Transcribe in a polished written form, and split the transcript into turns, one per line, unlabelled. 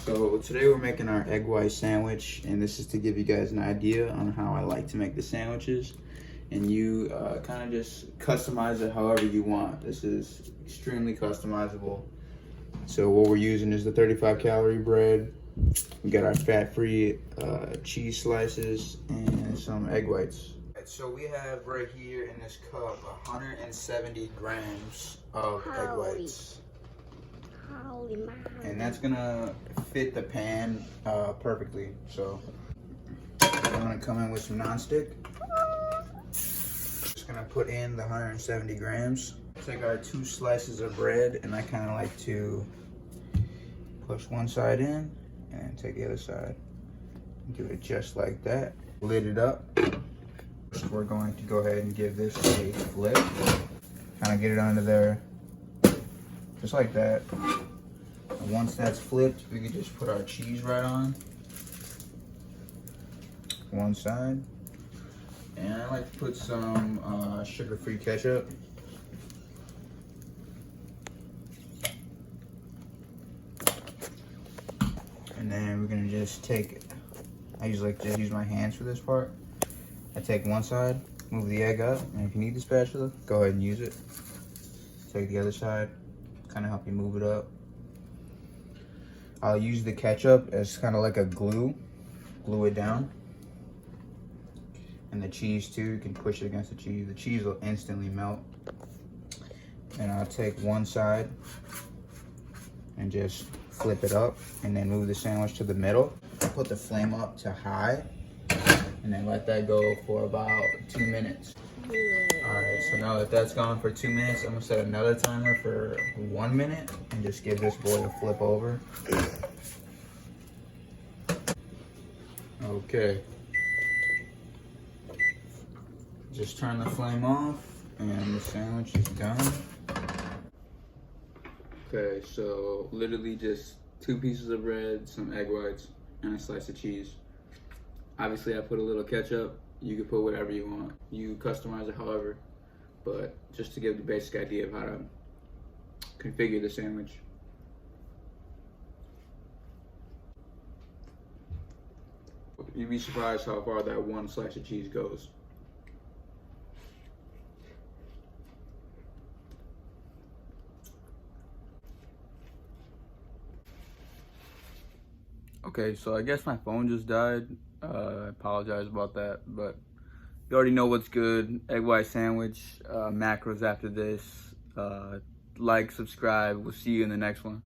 So today we're making our egg white sandwich, and this is to give you guys an idea on how I like to make the sandwiches. And you kind of just customize it however you want. This is extremely customizable. So what we're using is the 35 calorie bread. We got our fat-free cheese slices and some egg whites. So we have right here in this cup 170 grams of egg whites. And that's gonna fit the pan perfectly. So I'm gonna come in with some nonstick. Just gonna put in the 170 grams. Take our 2 slices of bread, and I kind of like to push one side in and take the other side. Do it just like that. Lid it up. First, we're going to go ahead and give this a flip. Kind of get it under there, just like that. And once that's flipped, we can just put our cheese right on one side. And I like to put some sugar-free ketchup. And then we're gonna just take, I usually like to just use my hands for this part. I take one side, move the egg up, and if you need the spatula, go ahead and use it. Take the other side, kind of help you move it up. I'll use the ketchup as kind of like a glue it down. And the cheese too, you can push it against the cheese. The cheese will instantly melt. And I'll take one side and just flip it up and then move the sandwich to the middle. Put the flame up to high and then let that go for about 2 minutes. Alright, so now that that's gone for 2 minutes, I'm gonna set another timer for 1 minute and just give this boy a flip over. Okay. Just turn the flame off and the sandwich is done. Okay, so literally just 2 pieces of bread, some egg whites, and a slice of cheese. Obviously I put a little ketchup. You can put whatever you want. You customize it however, but just to give the basic idea of how to configure the sandwich. You'd be surprised how far that one slice of cheese goes. Okay, so I guess my phone just died. I apologize about that, but you already know what's good. Egg white sandwich, macros after this. Like, subscribe. We'll see you in the next one.